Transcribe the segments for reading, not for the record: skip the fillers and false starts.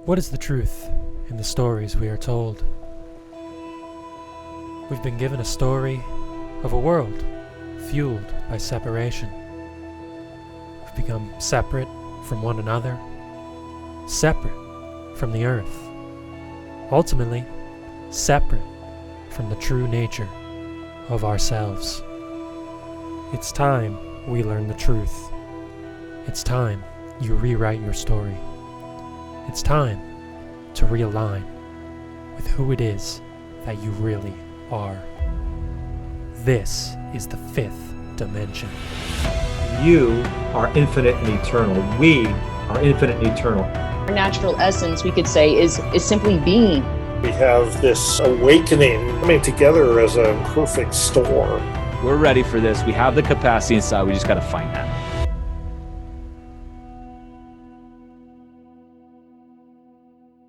What is the truth in the stories we are told? We've been given a story of a world fueled by separation. We've become separate from one another, separate from the earth, ultimately separate from the true nature of ourselves. It's time we learn the truth. It's time you rewrite your story. It's time to realign with who it is that you really are. This is the fifth dimension. You are infinite and eternal. We are infinite and eternal. Our natural essence, we could say, is simply being. We have this awakening coming together as a perfect storm. We're ready for this. We have the capacity inside. We just got to find that.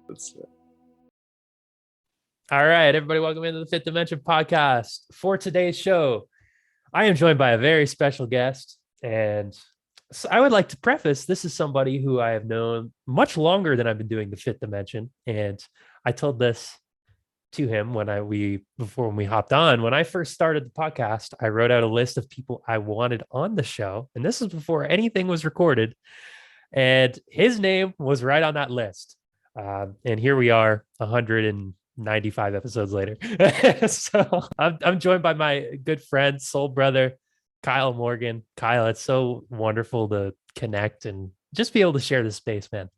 That's it. All right, everybody, welcome into the Fifth Dimension podcast. For today's show, I am joined by a very special guest, and so I would like to preface, this is somebody who I have known much longer than I've been doing the Fifth Dimension, and I told this to him before we hopped on. When I first started the podcast, I wrote out a list of people I wanted on the show, and this was before anything was recorded, and his name was right on that list. And here we are, 195 episodes later. So I'm joined by my good friend, soul brother, Kyle Morgan. Kyle, it's so wonderful to connect and just be able to share this space, man.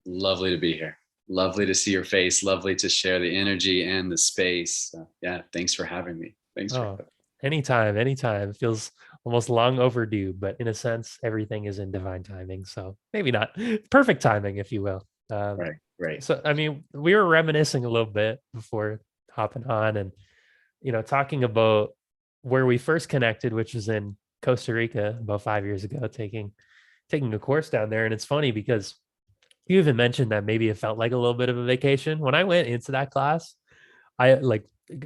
Lovely to be here. Lovely to see your face. Lovely to share the energy and the space. Yeah, thanks for having me. Anytime. It feels almost long overdue, but in a sense, everything is in divine timing. So maybe not perfect timing, if you will. Right. So, I mean, we were reminiscing a little bit before hopping on and, talking about where we first connected, which was in Costa Rica about 5 years ago, taking a course down there. And it's funny because you even mentioned that maybe it felt like a little bit of a vacation. When I went into that class,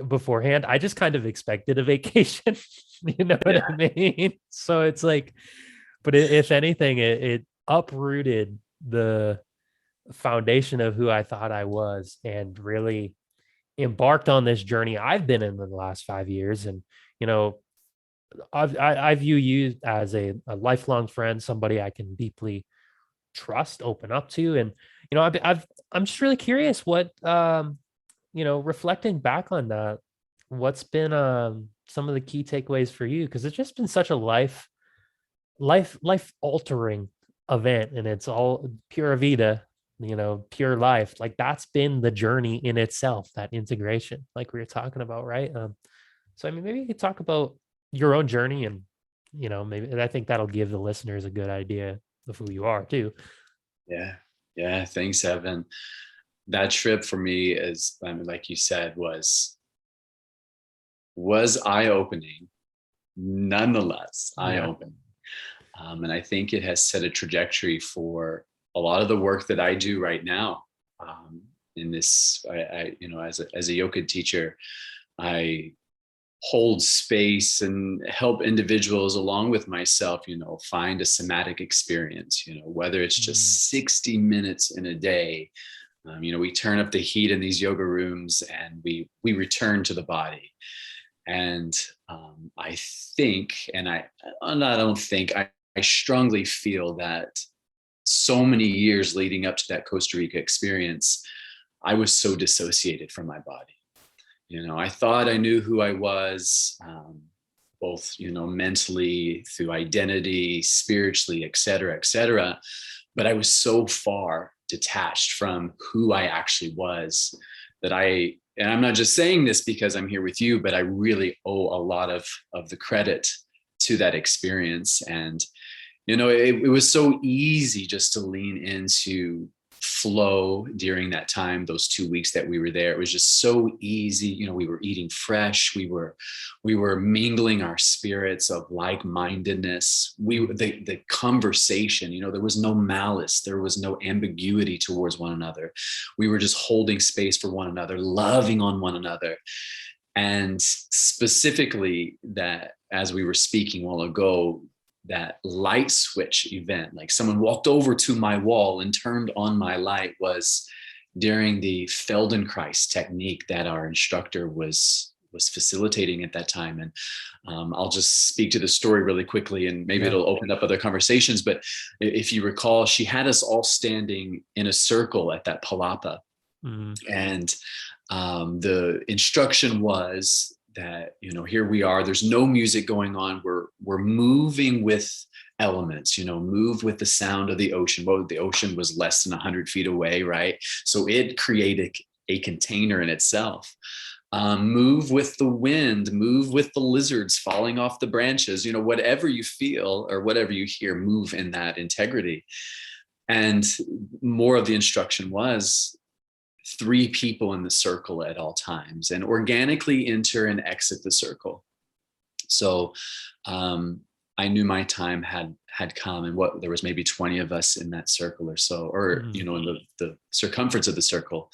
beforehand, I just kind of expected a vacation, what I mean? So it's like, but if anything, it uprooted the foundation of who I thought I was and really embarked on this journey I've been in the last 5 years. And, I view you as a lifelong friend, somebody I can deeply trust, open up to. And, I'm just really curious what, reflecting back on that, what's been some of the key takeaways for you? Because it's just been such a life altering event, and it's all pure vida, pure life. Like that's been the journey in itself, that integration, like we were talking about, right? So I mean, maybe you could talk about your own journey, and maybe I think that'll give the listeners a good idea of who you are too. Yeah. Thanks, Evan. That trip for me is, like you said, was eye-opening, nonetheless, eye-opening. And I think it has set a trajectory for a lot of the work that I do right now. In this, as a yoga teacher, I hold space and help individuals along with myself, find a somatic experience, whether it's just 60 minutes in a day. We turn up the heat in these yoga rooms and we return to the body. And I think, I strongly feel that so many years leading up to that Costa Rica experience, I was so dissociated from my body. I thought I knew who I was, both, mentally, through identity, spiritually, et cetera, but I was so far detached from who I actually was that and I'm not just saying this because I'm here with you, but I really owe a lot of the credit to that experience. And it was so easy just to lean into flow during that time, those 2 weeks that we were there. It was just so easy. We were eating fresh. We were mingling our spirits of like-mindedness. The conversation, there was no malice. There was no ambiguity towards one another. We were just holding space for one another, loving on one another. And specifically that, as we were speaking a while ago, that light switch event, like someone walked over to my wall and turned on my light, was during the Feldenkrais technique that our instructor was facilitating at that time. And I'll just speak to the story really quickly, and maybe it'll open up other conversations. But if you recall, she had us all standing in a circle at that palapa. And the instruction was that, here we are, there's no music going on. We're moving with elements, move with the sound of the ocean. Well, the ocean was less than 100 feet away, right? So it created a container in itself. Move with the wind, move with the lizards falling off the branches, whatever you feel or whatever you hear, move in that integrity. And more of the instruction was 3 people in the circle at all times, and organically enter and exit the circle. So I knew my time had come, and there was maybe 20 of us in that circle or so, or, in the circumference of the circle.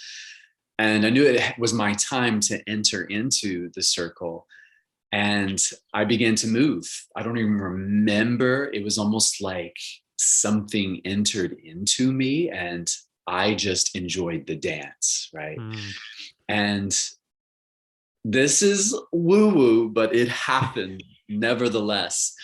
And I knew it was my time to enter into the circle. And I began to move. I don't even remember. It was almost like something entered into me, and I just enjoyed the dance, right? And this is woo-woo, but it happened nevertheless.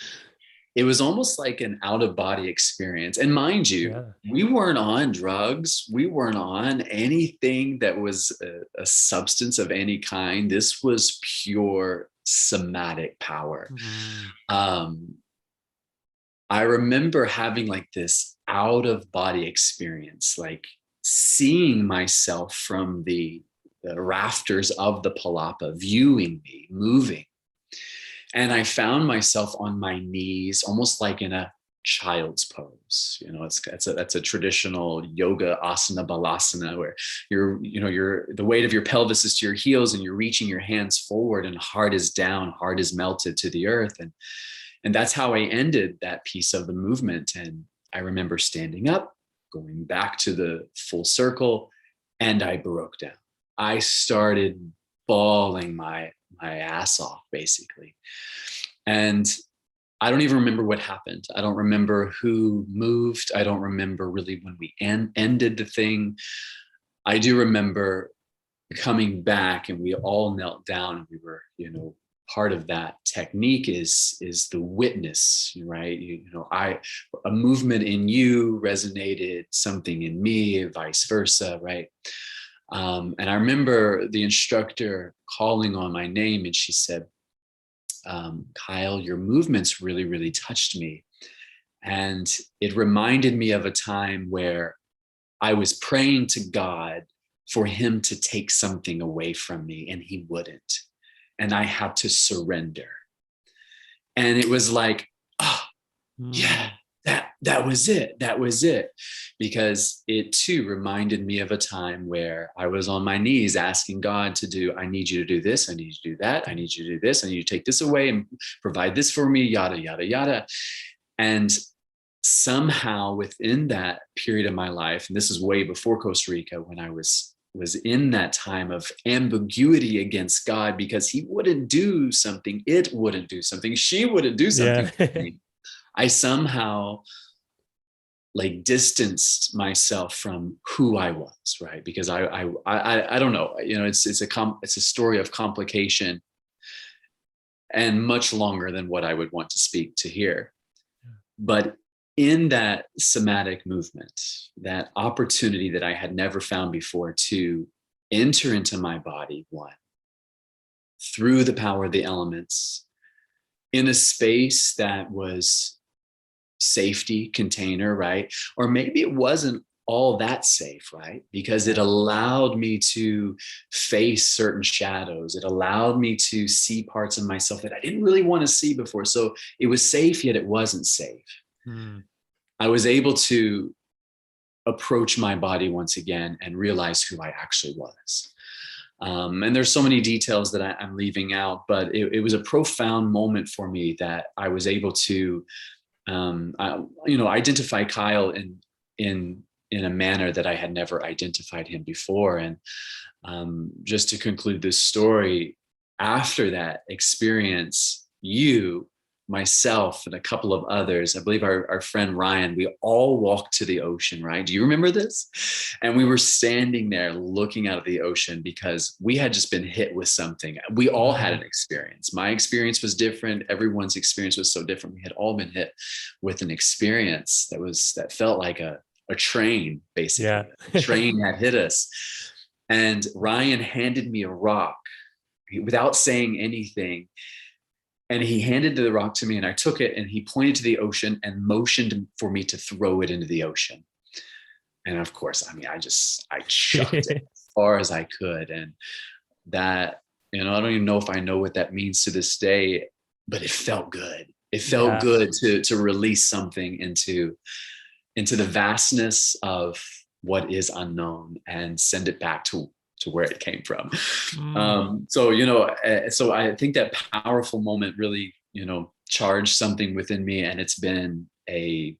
It was almost like an out-of-body experience. And mind you, we weren't on drugs. We weren't on anything that was a substance of any kind. This was pure somatic power. I remember having like this out-of-body experience, like seeing myself from the rafters of the palapa, viewing me, moving. And I found myself on my knees, almost like in a child's pose. That's a traditional yoga asana balasana, where the weight of your pelvis is to your heels, and you're reaching your hands forward, and heart is down, heart is melted to the earth. And that's how I ended that piece of the movement. And I remember standing up, going back to the full circle, and I broke down. I started bawling my ass off, basically. And I don't even remember what happened. I don't remember who moved. I don't remember really when we ended the thing. I do remember coming back, and we all knelt down, and we were, part of that technique is the witness, right? A movement in you resonated something in me, vice versa, right? And I remember the instructor calling on my name, and she said, Kyle, your movements really, really touched me. And it reminded me of a time where I was praying to God for him to take something away from me, and he wouldn't. And I had to surrender. And it was like, yeah, that was it. That was it. Because it too reminded me of a time where I was on my knees asking God to do, I need you to do this. I need you to do that. I need you to do this. I need you to take this away and provide this for me, yada, yada, yada. And somehow within that period of my life, and this is way before Costa Rica, when I was in that time of ambiguity against God, because he wouldn't do something, it wouldn't do something, she wouldn't do something. Yeah. I somehow like distanced myself from who I was, right? Because I don't know, it's a story of complication, and much longer than what I would want to speak to here. But in that somatic movement, that opportunity that I had never found before to enter into my body, one, through the power of the elements, in a space that was safety container, right? Or maybe it wasn't all that safe, right? Because it allowed me to face certain shadows. It allowed me to see parts of myself that I didn't really want to see before. So it was safe, yet it wasn't safe. I was able to approach my body once again and realize who I actually was. And there's so many details that I'm leaving out, but it was a profound moment for me that I was able to, identify Kyle in a manner that I had never identified him before. And just to conclude this story, after that experience, you myself and a couple of others, I believe our friend Ryan, we all walked to the ocean, right? Do you remember this? And we were standing there looking out at the ocean because we had just been hit with something. We all had an experience. My experience was different. Everyone's experience was so different. We had all been hit with an experience that felt like a train, basically. Yeah. A train had hit us. And Ryan handed me a rock without saying anything. And he handed the rock to me, and I took it, and he pointed to the ocean and motioned for me to throw it into the ocean. And of course, I mean, I chucked it as far as I could. And that, I don't even know if I know what that means to this day, but it felt good. It felt good to release something into the vastness of what is unknown and send it back to where it came from. So I think that powerful moment really, charged something within me, and it's been a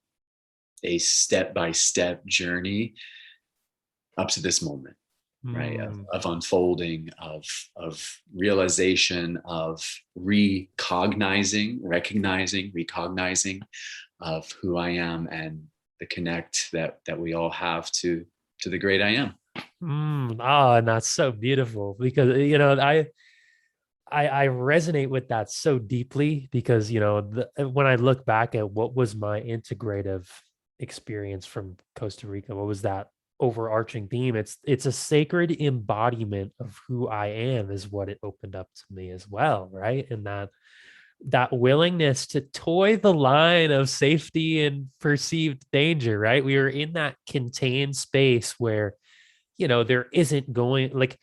step-by-step journey up to this moment, right? Of unfolding, of realization, of recognizing of who I am and the connect that we all have to the great I am. And that's so beautiful because, I resonate with that so deeply because, when I look back at what was my integrative experience from Costa Rica, what was that overarching theme? It's a sacred embodiment of who I am is what it opened up to me as well. Right. And that willingness to toy the line of safety and perceived danger, right? We were in that contained space where, there isn't going, like,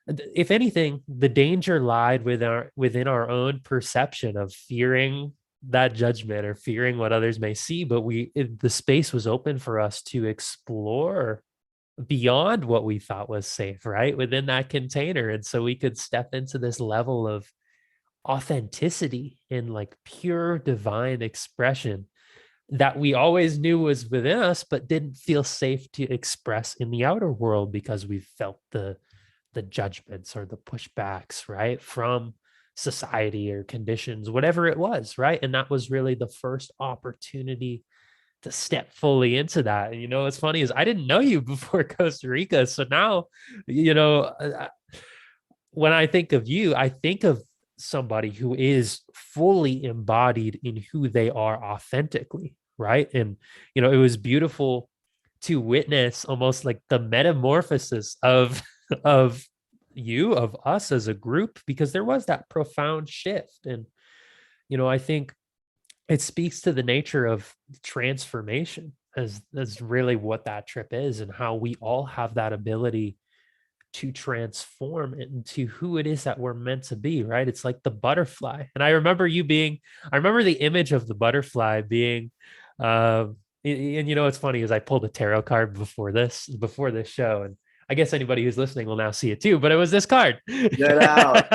if anything, the danger lied within our own perception of fearing that judgment or fearing what others may see. But the space was open for us to explore beyond what we thought was safe, right? Within that container. And so we could step into this level of authenticity and like pure divine expression that we always knew was within us, but didn't feel safe to express in the outer world because we felt the judgments or the pushbacks, right, from society or conditions, whatever it was, right? And that was really the first opportunity to step fully into that. And what's funny is I didn't know you before Costa Rica, so now, when I think of you, I think of somebody who is fully embodied in who they are authentically, right? And it was beautiful to witness almost like the metamorphosis of us as a group, because there was that profound shift. And I think it speaks to the nature of transformation as really what that trip is, and how we all have that ability to transform into who it is that we're meant to be, right? It's like the butterfly. And I remember the image of the butterfly being, and what's funny is I pulled a tarot card before this show, and I guess anybody who's listening will now see it too, but it was this card. Get out.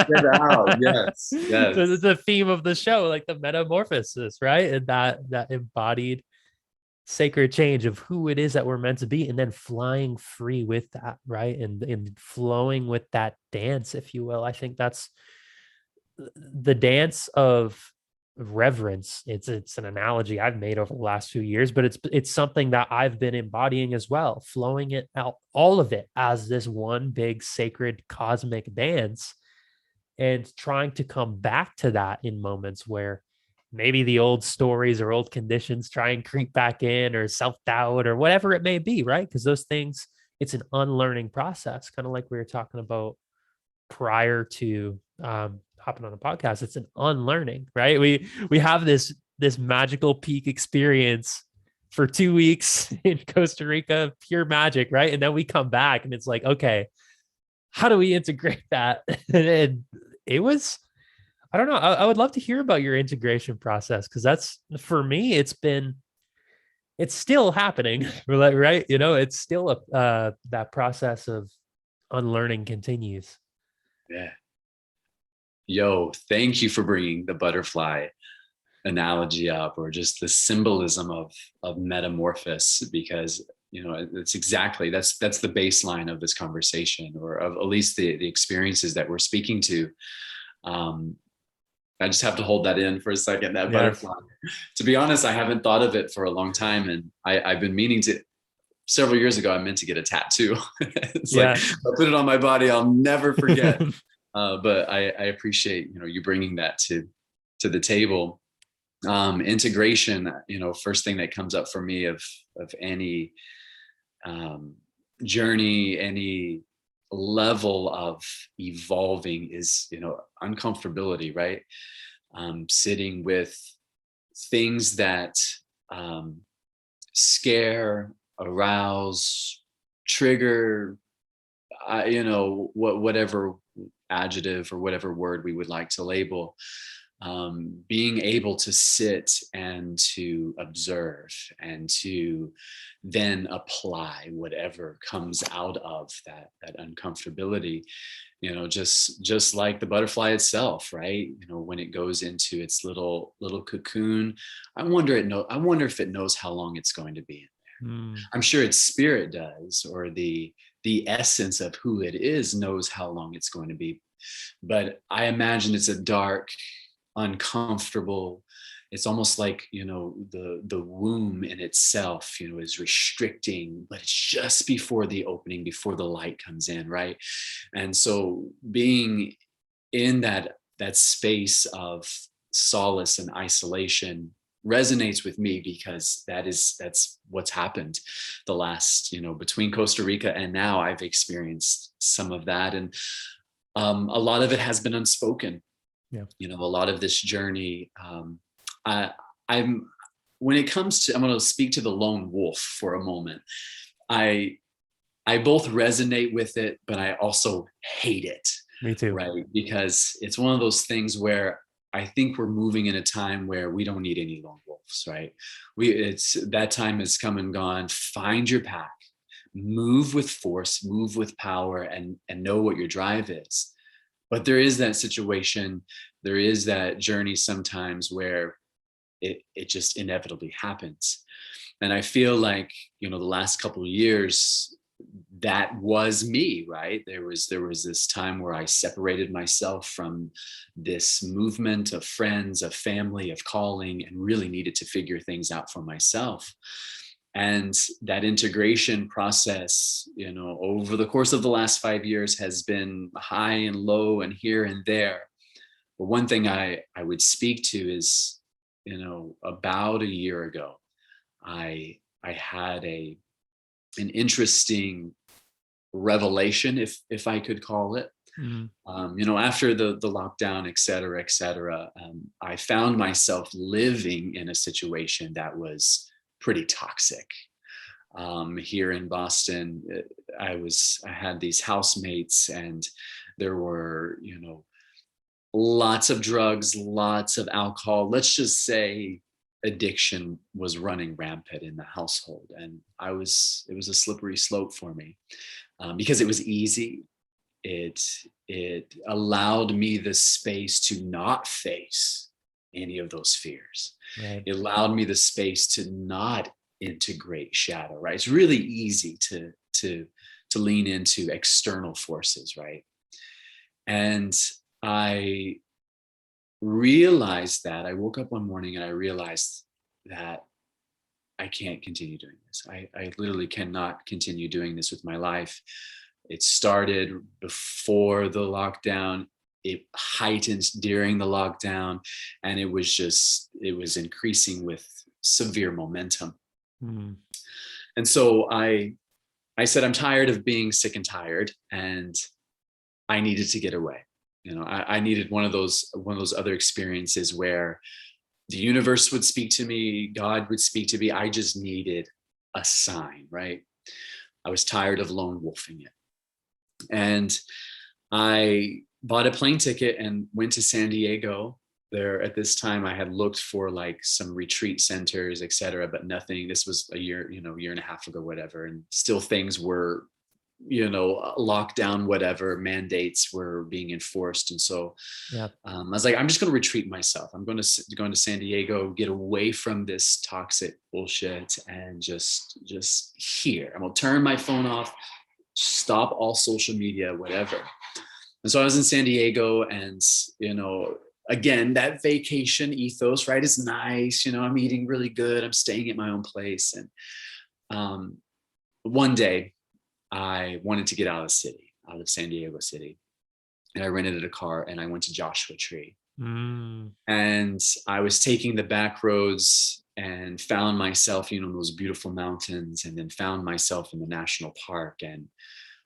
Yes. So it's the theme of the show, like the metamorphosis, right? And that embodied sacred change of who it is that we're meant to be, and then flying free with that, right? And flowing with that dance, if you will. I think that's the dance of reverence. It's an analogy I've made over the last few years, but it's something that I've been embodying as well, flowing it out, all of it as this one big sacred cosmic dance, and trying to come back to that in moments where maybe the old stories or old conditions try and creep back in, or self-doubt or whatever it may be, right? Because those things, it's an unlearning process, kind of like we were talking about prior to hopping on the podcast. It's an unlearning, right? We have this magical peak experience for 2 weeks in Costa Rica, pure magic, right? And then we come back and it's like, okay, how do we integrate that? And it was, I don't know. I would love to hear about your integration process, because that's, for me, it's still happening, right? It's still that process of unlearning continues. Yeah. Yo, thank you for bringing the butterfly analogy up, or just the symbolism of metamorphosis, because it's exactly that's the baseline of this conversation, or of at least the experiences that we're speaking to. I just have to hold that in for a second, that Yeah. butterfly. To be honest, I haven't thought of it for a long time. And I've been meaning to. Several years ago, I meant to get a tattoo. It's Yeah. like, I put it on my body, I'll never forget. But I appreciate, you bringing that to the table. Integration, first thing that comes up for me of any journey, any level of evolving is, uncomfortability, right? Sitting with things that scare, arouse, trigger, whatever adjective or whatever word we would like to label. Being able to sit and to observe and to then apply whatever comes out of that uncomfortability, just like the butterfly itself, right? When it goes into its little cocoon, I wonder if it knows how long it's going to be in there. I'm sure its spirit does, or the essence of who it is knows how long it's going to be. But I imagine it's a dark, uncomfortable, it's almost like the womb in itself is restricting, but it's just before the opening, before the light comes in, right? And so being in that space of solace and isolation resonates with me, because that's what's happened the last, between Costa Rica and now. I've experienced some of that, and a lot of it has been unspoken. Yeah. A lot of this journey, when it comes to, I'm going to speak to the lone wolf for a moment. I both resonate with it, but I also hate it. Me too. Right? Because it's one of those things where I think we're moving in a time where we don't need any lone wolves, right? That time has come and gone. Find your pack, move with force, move with power, and know what your drive is. But there is that situation, there is that journey sometimes where it just inevitably happens. And I feel like, the last couple of years, that was me, right? There was this time where I separated myself from this movement of friends, of family, of calling, and really needed to figure things out for myself. And that integration process, over the course of the last 5 years has been high and low and here and there. But one thing I would speak to is, about a year ago, I had an interesting revelation, if I could call it. After the lockdown, et cetera, I found myself living in a situation that was pretty toxic. Here in Boston, I had these housemates, and there were, lots of drugs, lots of alcohol. Let's just say addiction was running rampant in the household. And it was a slippery slope for me, because it was easy. It allowed me the space to not face any of those fears. Right. It allowed me the space to not integrate shadow, right? It's really easy to lean into external forces, right? And I realized that I woke up one morning and I realized that I can't continue doing this. I literally cannot continue doing this with my life. It started before the lockdown. It heightened during the lockdown, and it was increasing with severe momentum. And so I said, I'm tired of being sick and tired, and I needed to get away. I needed one of those other experiences where the universe would speak to me, God would speak to me. I just needed a sign, right? I was tired of lone wolfing it. And I bought a plane ticket and went to San Diego. There at this time, I had looked for like some retreat centers, et cetera, but nothing. This was a year and a half ago, whatever. And still things were, lockdown, whatever, mandates were being enforced. And so I was like, I'm just going to retreat myself. I'm going to go into San Diego, get away from this toxic bullshit, and just here. I'm going to turn my phone off, stop all social media, whatever. And so I was in San Diego, and, again, that vacation ethos, right, is nice. I'm eating really good. I'm staying at my own place. And one day I wanted to get out of the city, out of San Diego City. And I rented a car and I went to Joshua Tree. And I was taking the back roads and found myself, in those beautiful mountains, and then found myself in the national park and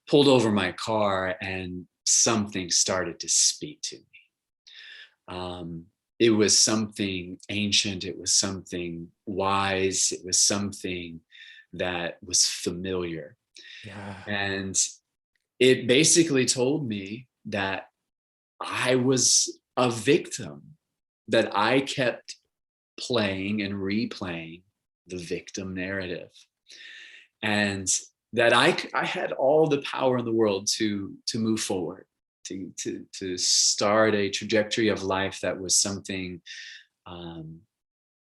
pulled over my car, and something started to speak to me. It was something ancient. It was something wise. It was something that was familiar. Yeah. And it basically told me that I was a victim, that I kept playing and replaying the victim narrative, and that I had all the power in the world to move forward, to start a trajectory of life that was something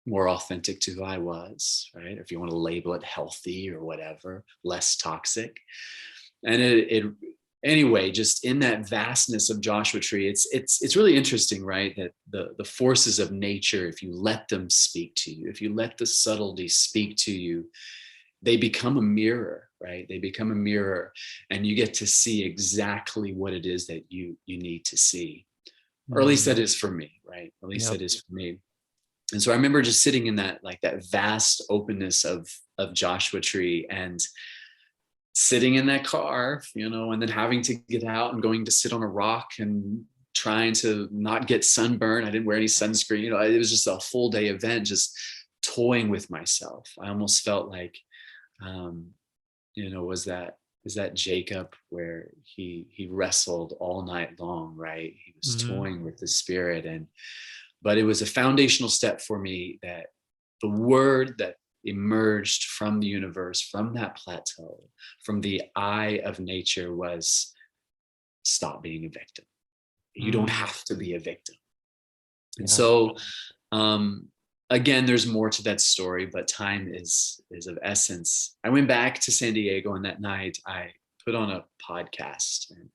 more authentic to who I was, right? If you want to label it healthy or whatever, less toxic. And it anyway, just in that vastness of Joshua Tree, it's really interesting, right? That the forces of nature, if you let them speak to you, if you let the subtleties speak to you, they become a mirror, right? They become a mirror, and you get to see exactly what it is that you need to see. Or at least that is for me, right? At least that is for me. And so I remember just sitting in that vast openness of Joshua Tree, and sitting in that car, and then having to get out and going to sit on a rock and trying to not get sunburn. I didn't wear any sunscreen. It was just a full day event, just toying with myself. I almost felt like, is that Jacob where he wrestled all night long, right? He was toying with the spirit. But it was a foundational step for me, that the word that emerged from the universe, from that plateau, from the eye of nature, was stop being a victim. You don't have to be a victim. And so, again, there's more to that story, but time is of essence. I went back to San Diego, and that night I put on a podcast, and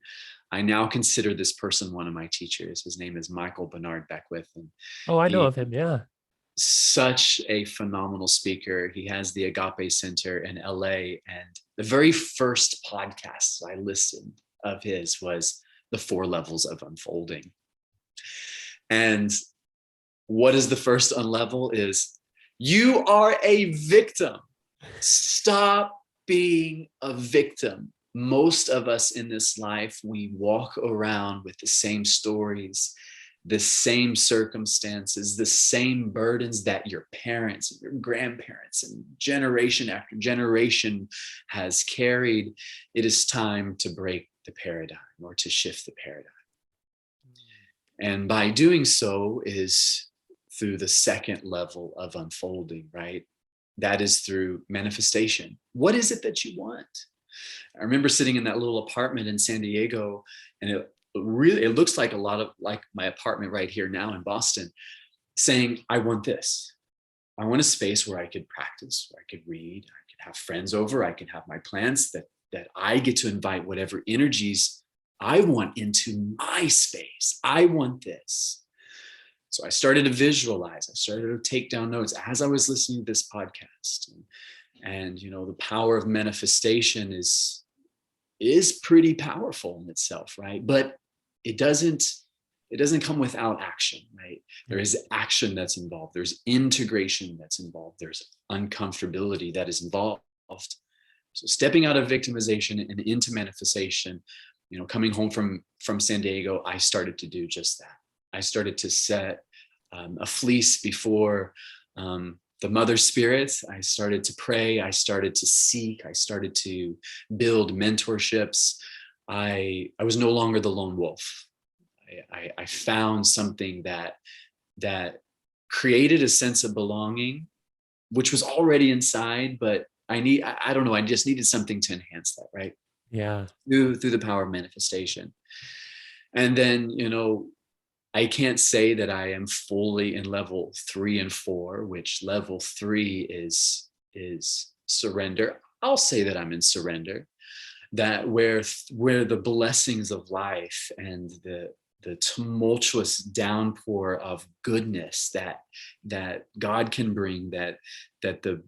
I now consider this person one of my teachers. His name is Michael Bernard Beckwith. And I know of him. Yeah. Such a phenomenal speaker. He has the Agape Center in LA. And the very first podcast I listened of his was The 4 Levels of Unfolding. And what is the first unlevel is, you are a victim. Stop being a victim. Most of us in this life, we walk around with the same stories, the same circumstances, the same burdens that your parents and your grandparents and generation after generation has carried. It is time to break the paradigm, or to shift the paradigm. And by doing so is through the second level of unfolding, right? That is through manifestation. What is it that you want? I remember sitting in that little apartment in San Diego, and it looks like a lot of like my apartment right here now in Boston, saying, I want this. I want a space where I could practice, where I could read, I could have friends over, I could have my plants, that I get to invite whatever energies I want into my space. I want this. So I started to visualize. I started to take down notes as I was listening to this podcast. And the power of manifestation is pretty powerful in itself, right? But it doesn't come without action, right? There is action that's involved. There's integration that's involved. There's uncomfortability that is involved. So stepping out of victimization and into manifestation, coming home from San Diego, I started to do just that. I started to set a fleece before the mother spirits. I started to pray. I started to seek. I started to build mentorships. I was no longer the lone wolf. I found something that created a sense of belonging, which was already inside, but I don't know, I just needed something to enhance that, right? Yeah. Through the power of manifestation. And then, I can't say that I am fully in level 3 and 4, which level 3 is surrender. I'll say that I'm in surrender, that where the blessings of life and the the tumultuous downpour of goodness that God can bring, that the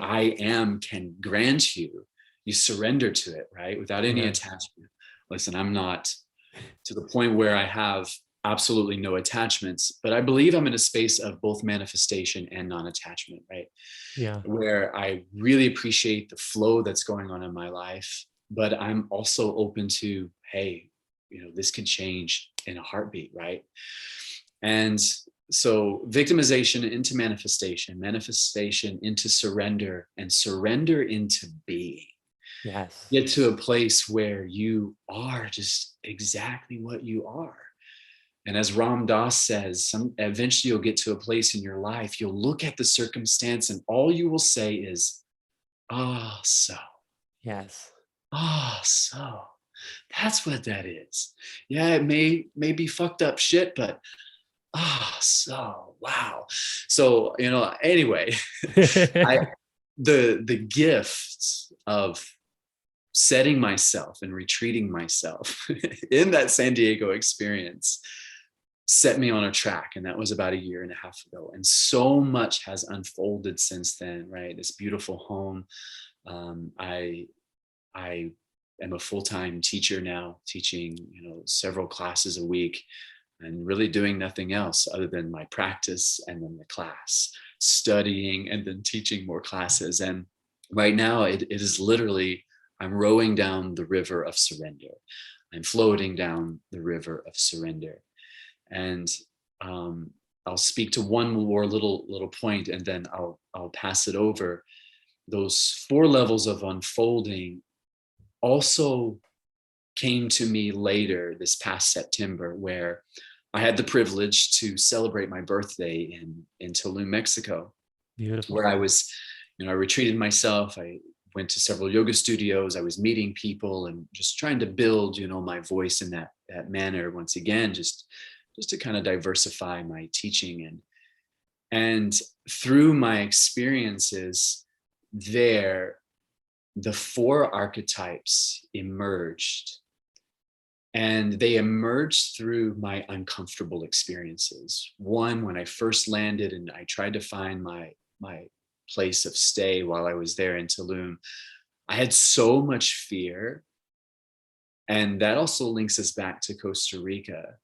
I am can grant you, you surrender to it, right? Without any attachment. Listen, I'm not to the point where I have absolutely no attachments, but I believe I'm in a space of both manifestation and non-attachment, right? Yeah. Where I really appreciate the flow that's going on in my life, but I'm also open to, hey, this could change in a heartbeat, right? And so victimization into manifestation, manifestation into surrender, and surrender into being. Yes. Get to a place where you are just exactly what you are. And as Ram Dass says, eventually you'll get to a place in your life, you'll look at the circumstance and all you will say is, so. Yes. So. That's what that is. Yeah, it may be fucked up shit, but so wow. So, anyway, the gift of setting myself and retreating myself in that San Diego experience set me on a track. And that was about 1.5 years ago. And so much has unfolded since then, right? This beautiful home. I am a full-time teacher now, teaching, several classes a week and really doing nothing else other than my practice and then the class, studying and then teaching more classes. And right now it is literally, I'm rowing down the river of surrender. I'm floating down the river of surrender. And I'll speak to one more little point, and then I'll pass it over. Those 4 levels of unfolding also came to me later this past September, where I had the privilege to celebrate my birthday in Tulum, Mexico. Beautiful. Where I was, I retreated myself. I went to several yoga studios. I was meeting people and just trying to build, my voice in that manner once again, just to kind of diversify my teaching. And through my experiences there, the 4 archetypes emerged, and they emerged through my uncomfortable experiences. One, when I first landed and I tried to find my place of stay while I was there in Tulum, I had so much fear. And that also links us back to Costa Rica,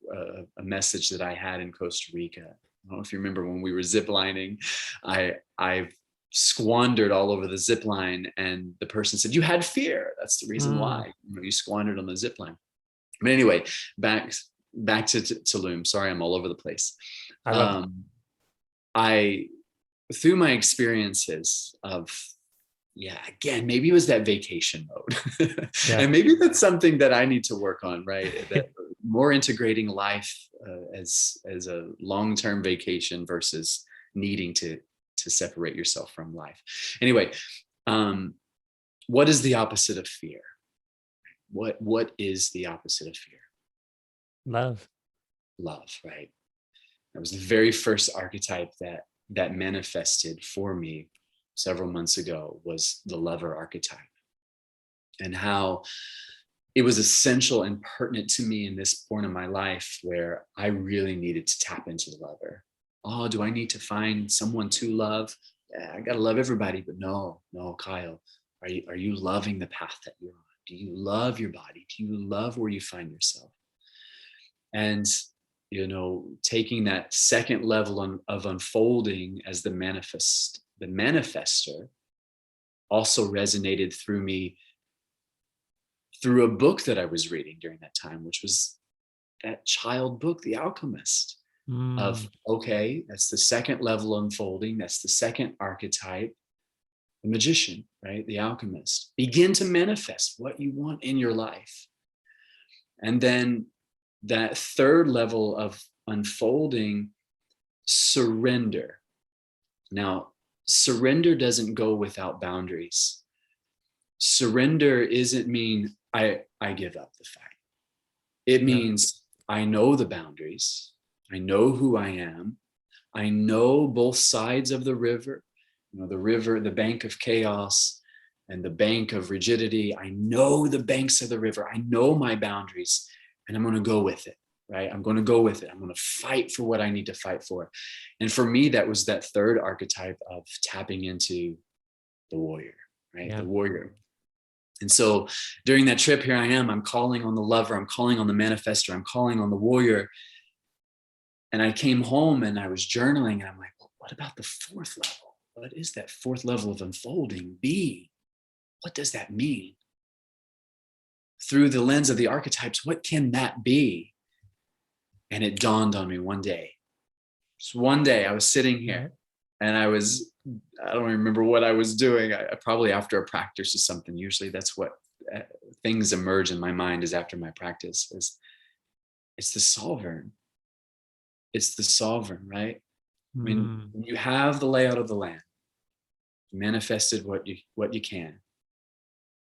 a message that I had in Costa Rica. I don't know if you remember when we were ziplining, I squandered all over the zip line, and the person said, you had fear. That's the reason why you squandered on the zip line. But anyway, back to Tulum. Sorry, I'm all over the place. I through my experiences of, again, maybe it was that vacation mode. And maybe that's something that I need to work on, right? That more integrating life as a long-term vacation versus needing to separate yourself from life. Anyway, what is the opposite of fear? What is the opposite of fear? Love, right? That was the very first archetype that manifested for me several months ago, was the lover archetype, and how it was essential and pertinent to me in this point of my life where I really needed to tap into the lover. Oh, do I need to find someone to love? Yeah, I gotta love everybody, but no, Kyle, are you loving the path that you're on? Do you love your body? Do you love where you find yourself? And taking that second level of unfolding as the manifester also resonated through me through a book that I was reading during that time, which was that child book, The Alchemist. Of, okay, that's the second level unfolding. That's the second archetype, the magician, right? The alchemist. Begin to manifest what you want in your life. And then that third level of unfolding, surrender. Now, surrender doesn't go without boundaries. Surrender isn't mean I give up the fight. It means I know the boundaries. I know who I am. I know both sides of the river, the bank of chaos and the bank of rigidity. I know the banks of the river. I know my boundaries, and I'm going to go with it. right? I'm going to go with it. I'm going to fight for what I need to fight for. And for me, that was that third archetype of tapping into the warrior, right? Yeah. The warrior. And so during that trip, here I am, I'm calling on the lover, I'm calling on the manifestor, I'm calling on the warrior. And I came home and I was journaling and I'm like, well, what about the fourth level? What is that fourth level of unfolding? Be. What does that mean? Through the lens of the archetypes, what can that be? And it dawned on me one day. Just one day I was sitting here and I don't remember what I was doing. I probably after a practice or something. Usually that's what things emerge in my mind is after my practice. It's the sovereign. It's the sovereign, right? I mean, when you have the layout of the land, you manifested what you can.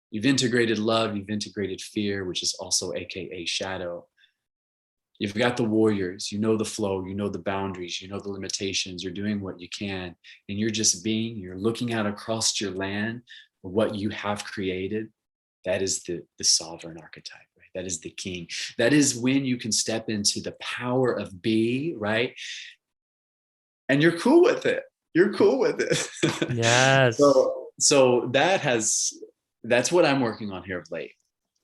You've integrated love, you've integrated fear, which is also AKA shadow. You've got the warriors, you know the flow, you know the boundaries, you know the limitations, you're doing what you can, and you're just being, you're looking out across your land, what you have created. That is the sovereign archetype, right? That is the king. That is when you can step into the power of be, right? And you're cool with it. You're cool with it. Yes. So that's what I'm working on here of late.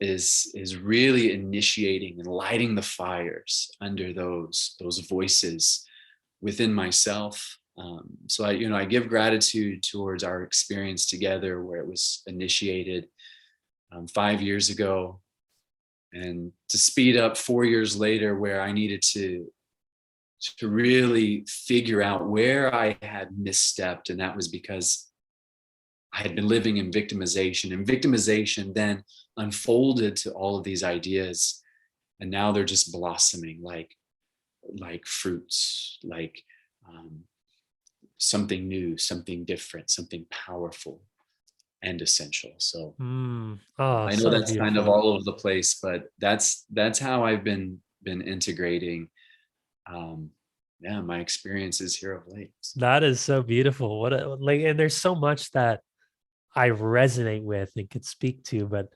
Is really initiating and lighting the fires under those voices within myself. So I give gratitude towards our experience together where it was initiated 5 years ago, and to speed up 4 years later where I needed to really figure out where I had misstepped, and that was because I had been living in victimization, and victimization then unfolded to all of these ideas, and now they're just blossoming like fruits, like something new, something different, something powerful and essential. So I know that's kind of all over the place, but that's how I've been integrating my experiences here of late. That is so beautiful. And there's so much that I resonate with and could speak to,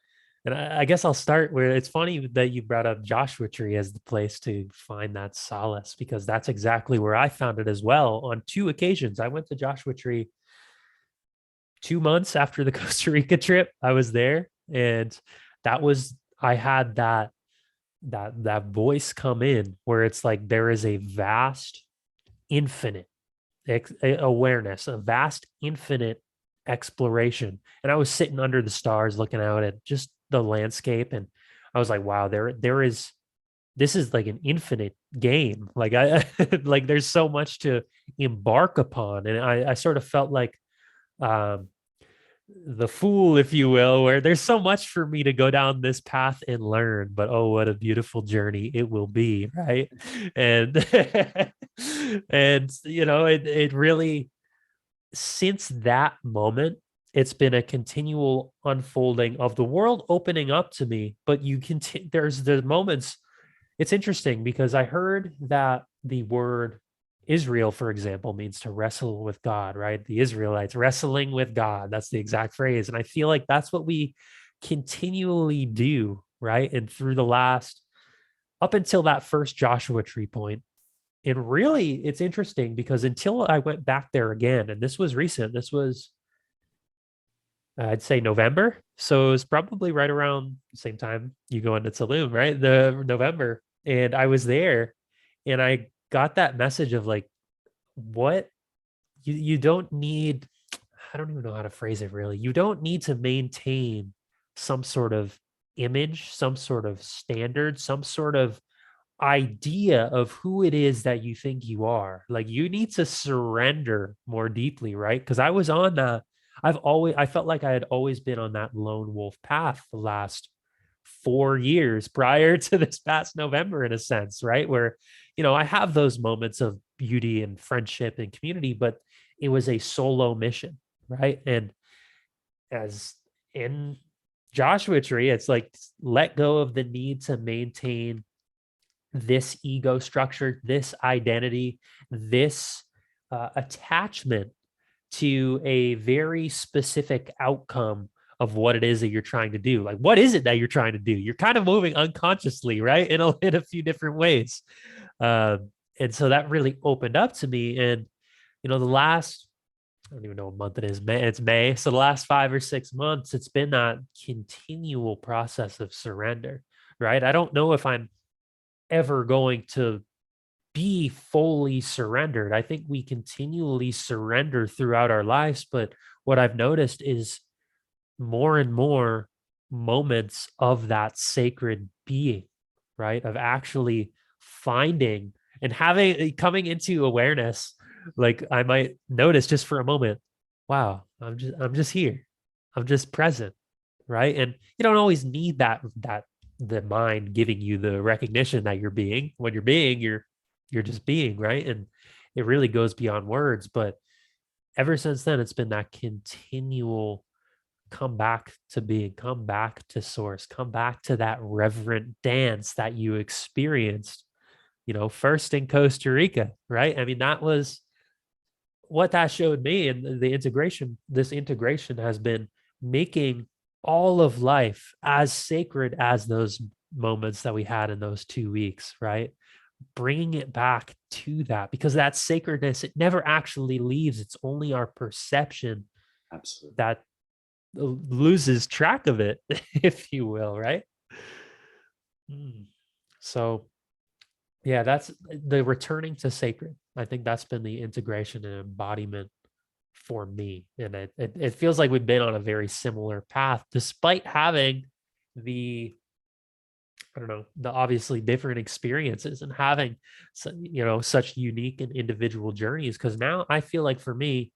and I guess I'll start where it's funny that you brought up Joshua Tree as the place to find that solace, because that's exactly where I found it as well. On 2 occasions, I went to Joshua Tree 2 months after the Costa Rica trip. I was there, and I had that voice come in where it's like there is a vast, infinite awareness, a vast, infinite exploration. And I was sitting under the stars looking out at just the landscape, and I was like, wow, this is like an infinite game. Like I like there's so much to embark upon. And I sort of felt like the fool, if you will, where there's so much for me to go down this path and learn, but oh, what a beautiful journey it will be, right? And and it really, since that moment, it's been a continual unfolding of the world opening up to me. But there's the moments. It's interesting because I heard that the word Israel, for example, means to wrestle with God, right? The Israelites wrestling with God. That's the exact phrase. And I feel like that's what we continually do, right? And through up until that first Joshua Tree point. And really, it's interesting because until I went back there again, and this was recent, this was, I'd say November. So it was probably right around the same time you go into Tulum, right? The November. And I was there and I got that message of like, what you don't need, I don't even know how to phrase it really. You don't need to maintain some sort of image, some sort of standard, some sort of idea of who it is that you think you are. Like you need to surrender more deeply, right? Because I was on that. I felt like I had always been on that lone wolf path the last 4 years prior to this past November, in a sense, right? Where, I have those moments of beauty and friendship and community, but it was a solo mission, right? And as in Joshua Tree, it's like let go of the need to maintain this ego structure, this identity, this attachment to a very specific outcome of what it is that you're trying to do. Like, what is it that you're trying to do? You're kind of moving unconsciously, right? In a few different ways. And so that really opened up to me. And, the last, I don't even know what month it is. It's May. So the last 5 or 6 months, it's been that continual process of surrender, right? I don't know if I'm ever going to be fully surrendered. I think we continually surrender throughout our lives. But what I've noticed is more and more moments of that sacred being, right? Of actually finding and coming into awareness. Like, I might notice just for a moment, wow, I'm just here. I'm just present, right? And you don't always need that the mind giving you the recognition that you're being. When you're just being, right? And it really goes beyond words. But ever since then, it's been that continual come back to being, come back to source, come back to that reverent dance that you experienced, first in Costa Rica, right? I mean, that was what that showed me. And this integration has been making all of life as sacred as those moments that we had in those 2 weeks, right? Bringing it back to that, because that sacredness, it never actually leaves. It's only our perception Absolutely. that loses track of it, if you will, right? So yeah, that's the returning to sacred. I think that's been the integration and embodiment for me. And it feels like we've been on a very similar path, despite having the, I don't know, the obviously different experiences and having, such unique and individual journeys. Because now I feel like for me,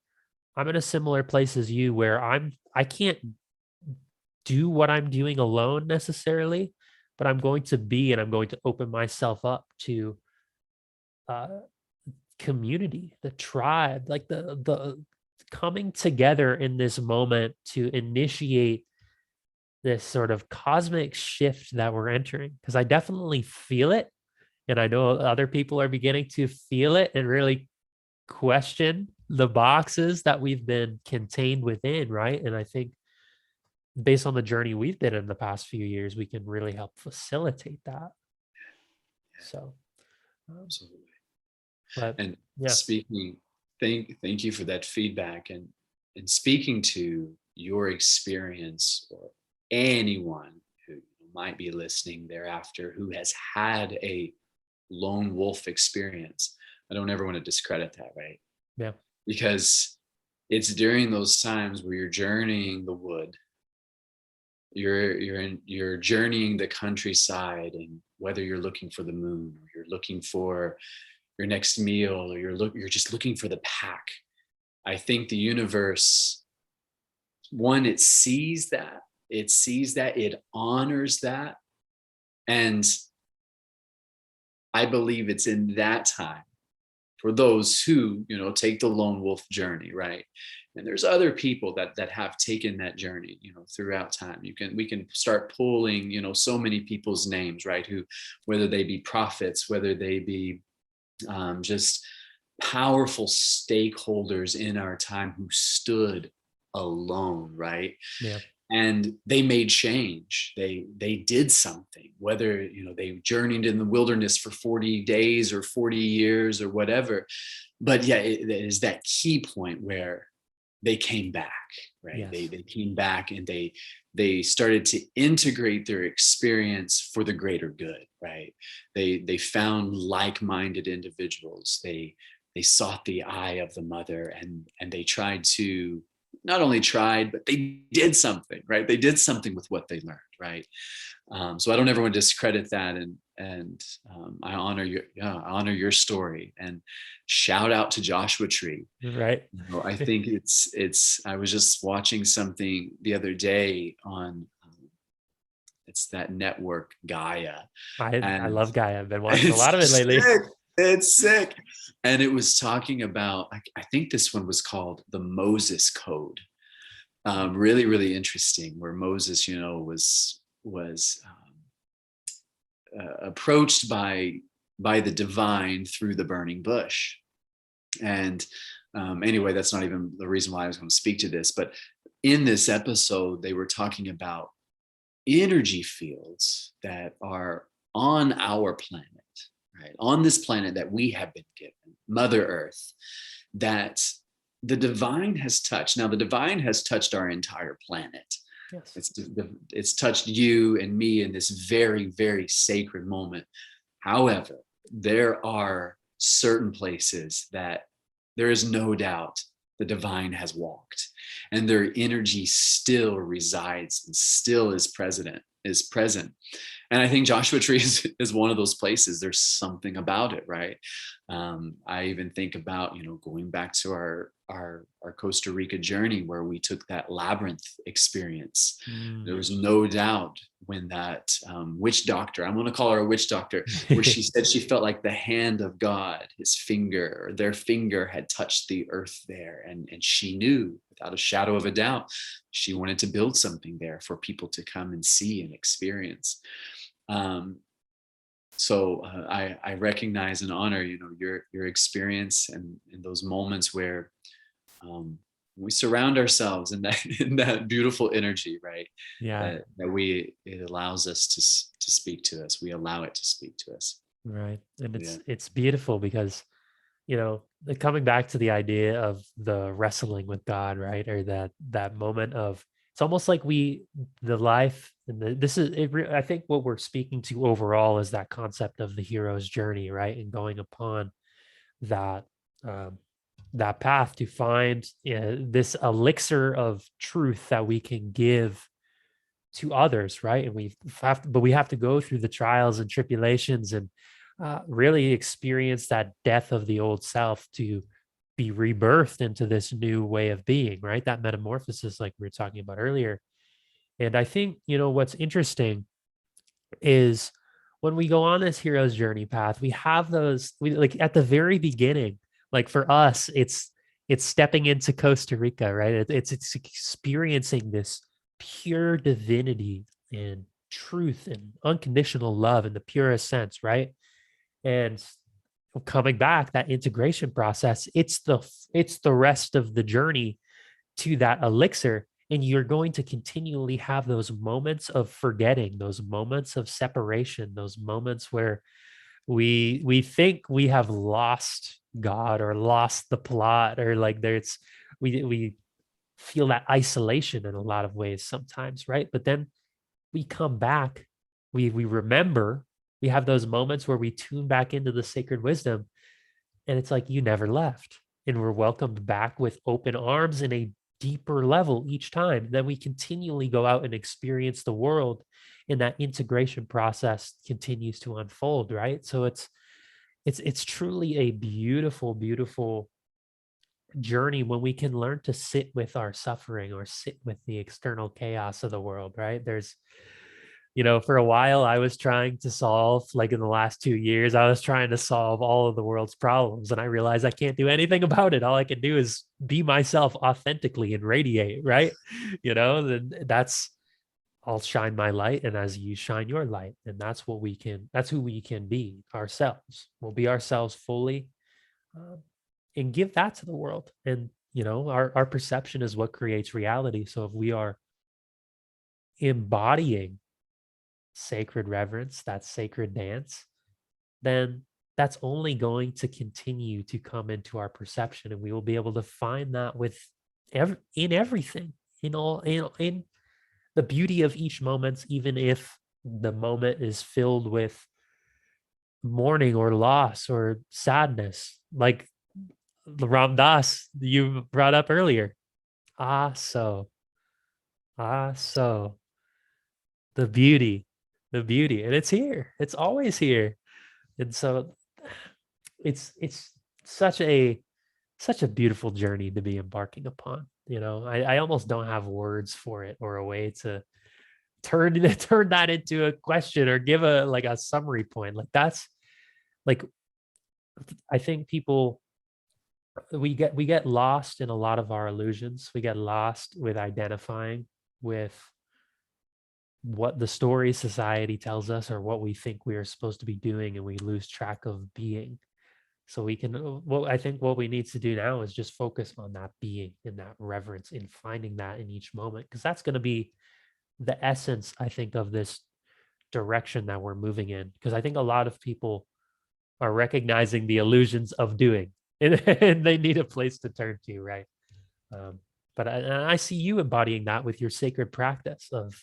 I'm in a similar place as you, where I can't do what I'm doing alone necessarily, but I'm going to be, and I'm going to open myself up to community, the tribe, like the coming together in this moment to initiate this sort of cosmic shift that we're entering. Because I definitely feel it, and I know other people are beginning to feel it and really question the boxes that we've been contained within, right? And I think based on the journey we've been in the past few years, we can really help facilitate that. So Absolutely. but And yeah. speaking, thank you for that feedback, and speaking to your experience, or anyone who might be listening thereafter who has had a lone wolf experience. I don't ever want to discredit that, right? Yeah. Because it's during those times where you're journeying the wood, you're journeying the countryside, and whether you're looking for the moon, or you're looking for your next meal, or you're just looking for the pack. I think the universe, one, it sees that, it honors that. And I believe it's in that time for those who, take the lone wolf journey, right? And there's other people that have taken that journey, throughout time. We can start pulling, so many people's names, right? Who, whether they be prophets, whether they be just powerful stakeholders in our time who stood alone, right? Yeah. And they made change. They did something, whether they journeyed in the wilderness for 40 days or 40 years or whatever. But yeah, it is that key point where they came back, right? Yes. They came back, and they started to integrate their experience for the greater good, right? They found like-minded individuals. They sought the eye of the mother, and they tried to, not only tried, but they did something, right? They did something with what they learned, right? So I don't ever want to discredit that, and I honor your story, and shout out to Joshua Tree. Right. I think it's. I was just watching something the other day on. It's that network Gaia. I love Gaia. I've been watching a lot of it lately. It's sick. And it was talking about, I think this one was called the Moses Code. Really, really interesting, where Moses, was approached by the divine through the burning bush. And anyway, that's not even the reason why I was going to speak to this, but in this episode, they were talking about energy fields that are on our planet, right? On this planet that we have been given, Mother Earth, that the divine has touched. Now, the divine has touched our entire planet. Yes. It's touched you and me in this very, very sacred moment. However, there are certain places that there is no doubt the divine has walked, and their energy still resides and still is present. And I think Joshua Tree is one of those places. There's something about it, right? I even think about, going back to our Costa Rica journey, where we took that labyrinth experience. There was no doubt when that witch doctor, I'm going to call her a witch doctor, where she said she felt like the hand of God, his finger, or their finger had touched the earth there. And she knew without a shadow of a doubt, she wanted to build something there for people to come and see and experience. So I recognize and honor, your experience and in those moments where we surround ourselves in that beautiful energy, right? Yeah. It allows us to speak to us. We allow it to speak to us. Right. And it's beautiful because, coming back to the idea of the wrestling with God, right? Or that moment of, it's almost like I think what we're speaking to overall is that concept of the hero's journey, right? And going upon that, that path to find this elixir of truth that we can give to others, right? And we have to go through the trials and tribulations and really experience that death of the old self to be rebirthed into this new way of being, right? That metamorphosis, like we were talking about earlier. And I think, what's interesting is when we go on this hero's journey path, we have like at the very beginning, like for us, it's stepping into Costa Rica, right? It's experiencing this pure divinity and truth and unconditional love in the purest sense, right? And coming back, that integration process, it's the rest of the journey to that elixir. And you're going to continually have those moments of forgetting, those moments of separation, those moments where we think we have lost God or lost the plot, or like we feel that isolation in a lot of ways sometimes, right? But then we come back, we remember, we have those moments where we tune back into the sacred wisdom, and it's like you never left, and we're welcomed back with open arms in a deeper level each time. Then we continually go out and experience the world, and that integration process continues to unfold, right? So it's truly a beautiful, beautiful journey when we can learn to sit with our suffering or sit with the external chaos of the world, right? For a while I was trying to solve, like in the last 2 years, I was trying to solve all of the world's problems, and I realized I can't do anything about it. All I can do is be myself authentically and radiate, right? Then I'll shine my light, and as you shine your light, and that's who we can be, ourselves. We'll be ourselves fully, and give that to the world. And our perception is what creates reality. So if we are embodying sacred reverence, that sacred dance, then that's only going to continue to come into our perception, and we will be able to find that in everything, in the beauty of each moment, even if the moment is filled with mourning or loss or sadness, like the Ram Dass you brought up earlier. So the beauty, and it's here. It's always here. And so it's such a beautiful journey to be embarking upon. I almost don't have words for it or a way to turn that into a question or give a summary point. Like that's like, I think people, we get lost in a lot of our illusions. We get lost with identifying with what the story society tells us or what we think we are supposed to be doing, and we lose track of being. So we can, well, I think what we need to do now is just focus on that being, in that reverence, in finding that in each moment, because that's going to be the essence, I think, of this direction that we're moving in. Because I think a lot of people are recognizing the illusions of doing, and they need a place to turn to, right? Um, but I see you embodying that with your sacred practice of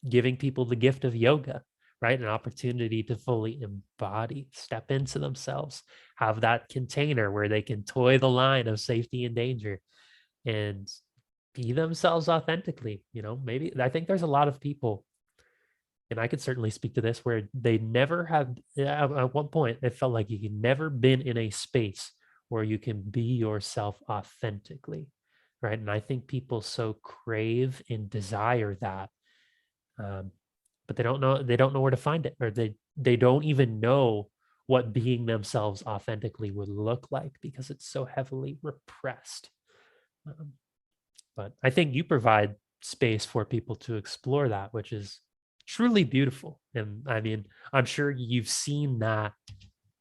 giving people the gift of yoga, right? An opportunity to fully embody, step into themselves, have that container where they can toy the line of safety and danger, and be themselves authentically. Maybe I think there's a lot of people, and I could certainly speak to this, where they never have, at one point, it felt like you had never been in a space where you can be yourself authentically, right? And I think people so crave and desire that, um, but they don't know where to find it, or they don't even know what being themselves authentically would look like, because it's so heavily repressed. Um, but I think you provide space for people to explore that, which is truly beautiful. And I mean, I'm sure you've seen that,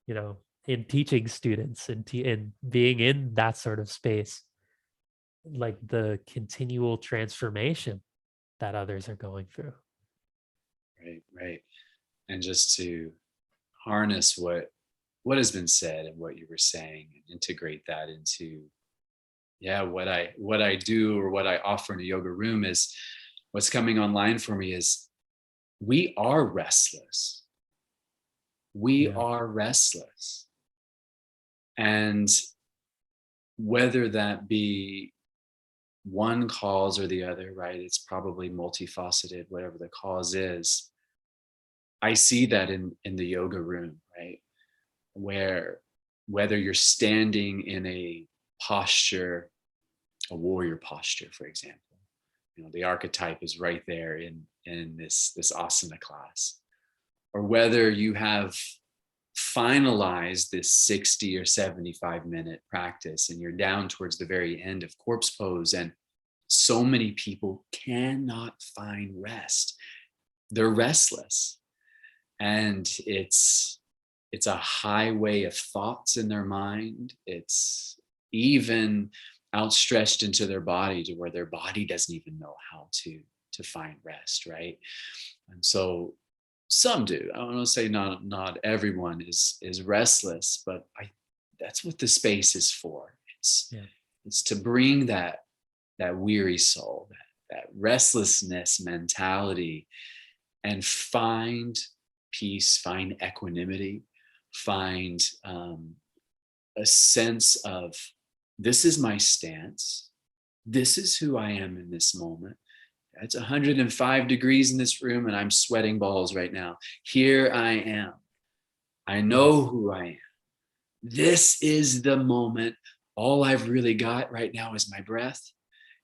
in teaching students, and being in that sort of space, like the continual transformation that others are going through. Right, right. And just to harness what has been said and what you were saying, and integrate that into, what I do, or what I offer in a yoga room, is what's coming online for me is we are restless. We Yeah. are restless. And whether that be one cause or the other, right? It's probably multifaceted, whatever the cause is. I see that in the yoga room, right? Where whether you're standing in a posture, a warrior posture, for example, the archetype is right there in this asana class, or whether you have finalized this 60 or 75-minute practice and you're down towards the very end of corpse pose, and so many people cannot find rest. They're restless, and it's a highway of thoughts in their mind. It's even outstretched into their body, to where their body doesn't even know how to find rest, right? And so some do. I want to say not everyone is restless, but that's what the space is for. It's to bring that weary soul, that restlessness mentality, and find peace, find equanimity, find a sense of, this is my stance, this is who I am in this moment. It's 105 degrees in this room and I'm sweating balls right now. Here I am. I know who I am. This is the moment. All I've really got right now is my breath.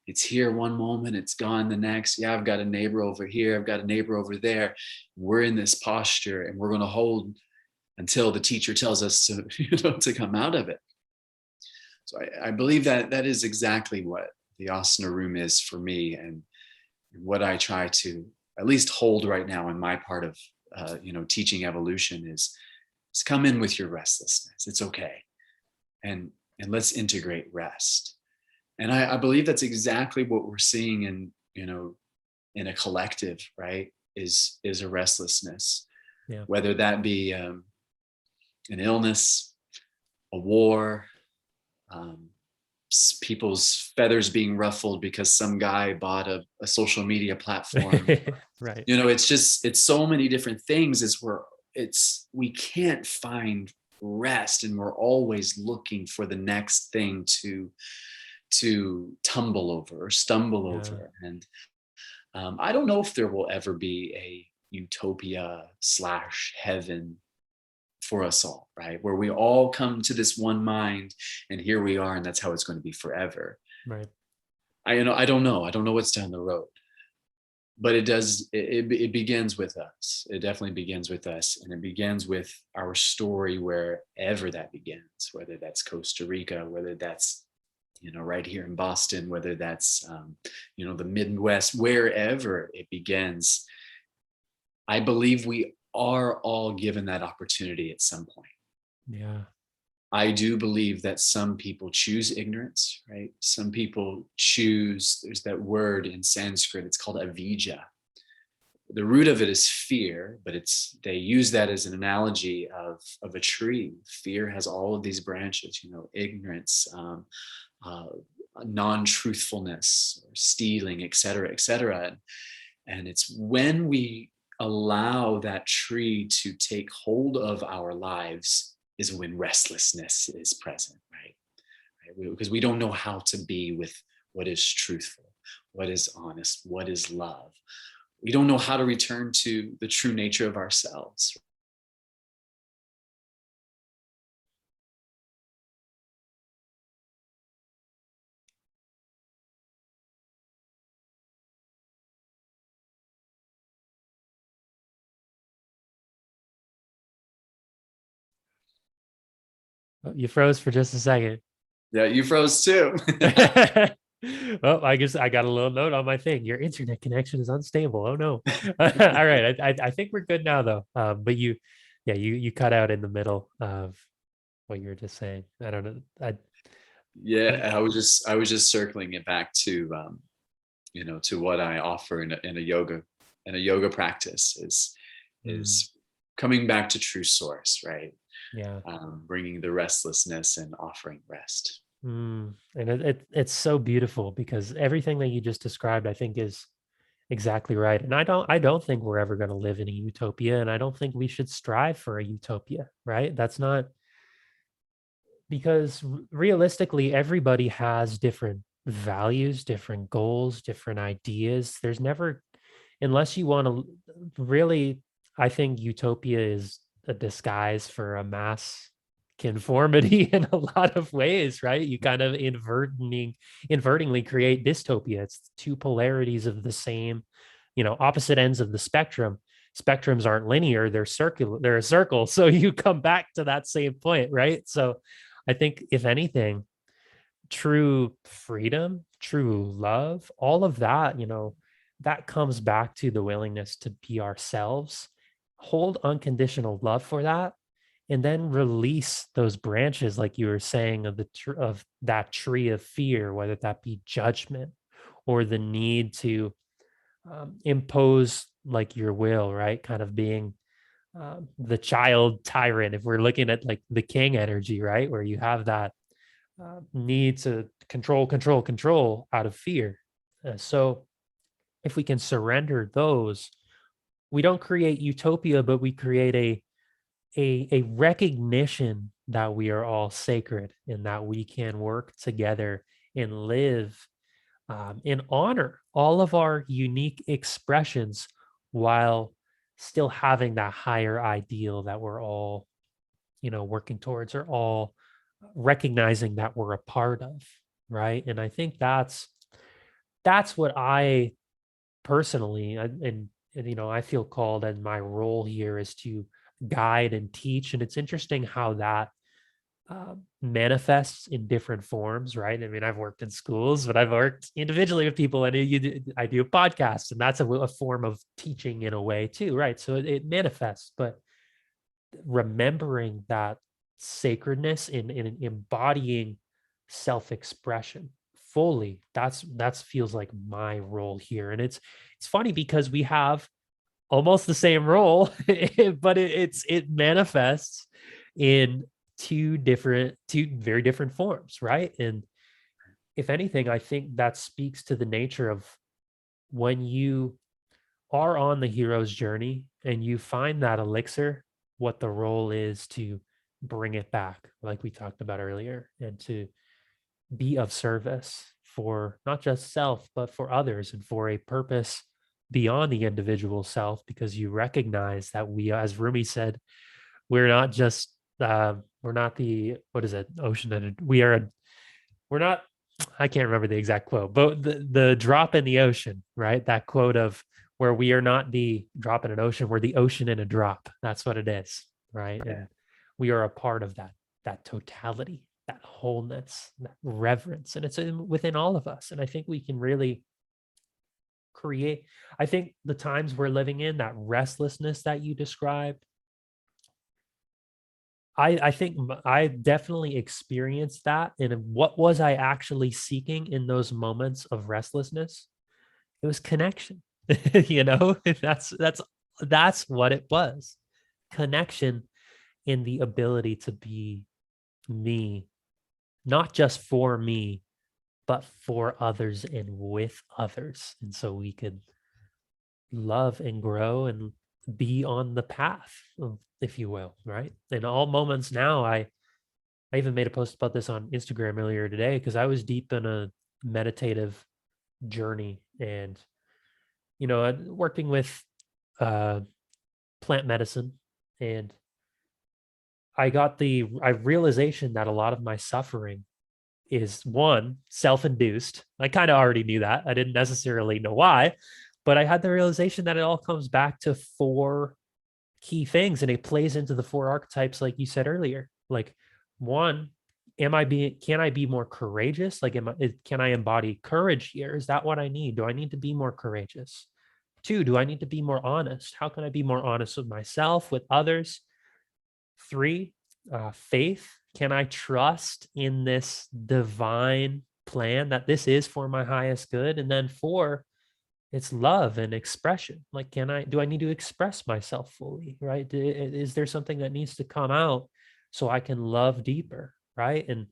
It's here one moment, it's gone the next. Yeah, I've got a neighbor over here, I've got a neighbor over there. We're in this posture, and we're going to hold until the teacher tells us to, to come out of it. So I believe that is exactly what the asana room is for me, and what I try to at least hold right now in my part of teaching evolution is come in with your restlessness. It's okay, and let's integrate rest. And I believe that's exactly what we're seeing in a collective, right? Is a restlessness, whether that be an illness, a war, people's feathers being ruffled because some guy bought a social media platform. Right. It's so many different things. We can't find rest, and we're always looking for the next thing to tumble over or stumble over. And I don't know if there will ever be a utopia / heaven for us all, right? Where we all come to this one mind, and here we are, and that's how it's going to be forever. Right. I don't know what's down the road, but it begins with us. It definitely begins with us, and it begins with our story, wherever that begins, whether that's Costa Rica, whether that's right here in Boston, whether that's the Midwest, wherever it begins. I believe we are all given that opportunity at some point. Yeah. I do believe that some people choose ignorance, right? Some people choose, there's that word in Sanskrit, it's called avijja. The root of it is fear, but they use that as an analogy of a tree. Fear has all of these branches, ignorance, non-truthfulness, stealing, et cetera, et cetera. And it's when we allow that tree to take hold of our lives is when restlessness is present, right? Because we don't know how to be with what is truthful, what is honest, what is love. We don't know how to return to the true nature of ourselves. You froze for just a second. Yeah, you froze too. Well, I guess I got a little note on my thing. Your internet connection is unstable. Oh no. All right. I think we're good now though. But you cut out in the middle of what you were just saying. I don't know. Yeah, I was just circling it back to to what I offer in a yoga practice is coming back to true source, right? Yeah. Bringing the restlessness and offering rest. And it's so beautiful because everything that you just described, I think, is exactly right. And I don't think we're ever going to live in a utopia, and I don't think we should strive for a utopia, right? That's not, because realistically, everybody has different values, different goals, different ideas. There's never, unless you want to really, I think utopia is a disguise for a mass conformity in a lot of ways, right? You kind of inadvertently create dystopia. It's two polarities of the same, opposite ends of the spectrum. Spectrums aren't linear, they're circular, they're a circle. So you come back to that same point, right? So I think if anything, true freedom, true love, all of that, that comes back to the willingness to be ourselves, hold unconditional love for that, and then release those branches, like you were saying, of that tree of fear, whether that be judgment or the need to impose like your will, right? Kind of being the child tyrant. If we're looking at like the king energy, right, where you have that need to control out of fear. So if we can surrender those, we don't create utopia, but we create a recognition that we are all sacred and that we can work together and live and honor all of our unique expressions while still having that higher ideal that we're all, working towards, or all recognizing that we're a part of, right? And I think that's what I personally, and I feel called, and my role here is to guide and teach. And it's interesting how that manifests in different forms, right? I mean, I've worked in schools, but I've worked individually with people, and I do a podcast, and that's a form of teaching in a way too, right? So it manifests, but remembering that sacredness in embodying self-expression fully, that's feels like my role here. And it's funny because we have almost the same role, but it manifests in two very different forms, right? And if anything, I think that speaks to the nature of when you are on the hero's journey and you find that elixir, what the role is to bring it back, like we talked about earlier, and to be of service for not just self, but for others and for a purpose beyond the individual self, because you recognize that we, as Rumi said, we're not just, we're not the, what is it, ocean, and we're not, I can't remember the exact quote, but the drop in the ocean, right? That quote of where we are not the drop in an ocean, we're the ocean in a drop. That's what it is, right? Yeah. And we are a part of that totality, that wholeness, that reverence, and it's within all of us. And I think we can really create, I think the times we're living in, that restlessness that you described, I think I definitely experienced that. And what was I actually seeking in those moments of restlessness? It was connection. You know, that's what it was. Connection in the ability to be me, not just for me, but for others and with others. And so we could love and grow and be on the path, if you will, right? In all moments now, I even made a post about this on Instagram earlier today because I was deep in a meditative journey and, working with uh, plant medicine. And I got the realization that a lot of my suffering is one, self-induced. I kind of already knew that. I didn't necessarily know why, but I had the realization that it all comes back to four key things and it plays into the four archetypes like you said earlier. Like one, can I be more courageous? Like can I embody courage here? Is that what I need? Do I need to be more courageous? Two, do I need to be more honest? How can I be more honest with myself, with others? Three, faith. Can I trust in this divine plan that this is for my highest good? And then four, it's love and expression. Like, do I need to express myself fully? Right? Is there something that needs to come out so I can love deeper? Right? And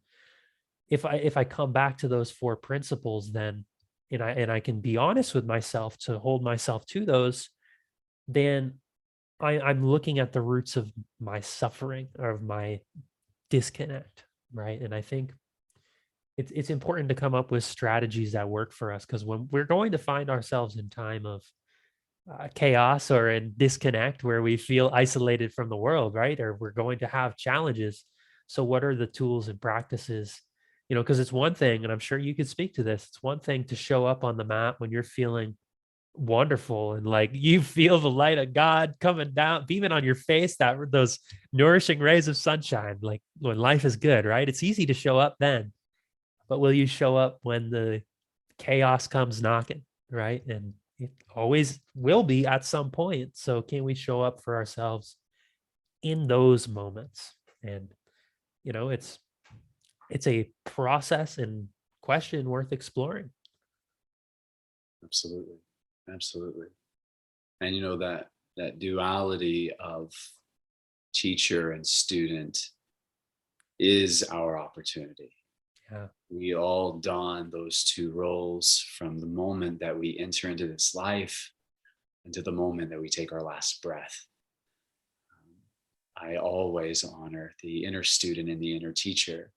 if I come back to those four principles, then and I can be honest with myself to hold myself to those, then I'm looking at the roots of my suffering or of my disconnect, right? And I think it's important to come up with strategies that work for us because when we're going to find ourselves in time of chaos or in disconnect where we feel isolated from the world, right? Or we're going to have challenges. So, what are the tools and practices? Because it's one thing, and I'm sure you could speak to this. It's one thing to show up on the mat when you're feeling wonderful and like you feel the light of God coming down, beaming on your face, that those nourishing rays of sunshine, like when life is good, right? It's easy to show up then, but will you show up when the chaos comes knocking, right? And it always will be at some point. So can we show up for ourselves in those moments? And it's a process and question worth exploring. Absolutely. Absolutely. And that duality of teacher and student is our opportunity. Yeah. We all don those two roles from the moment that we enter into this life into the moment that we take our last breath. I always honor the inner student and the inner teacher.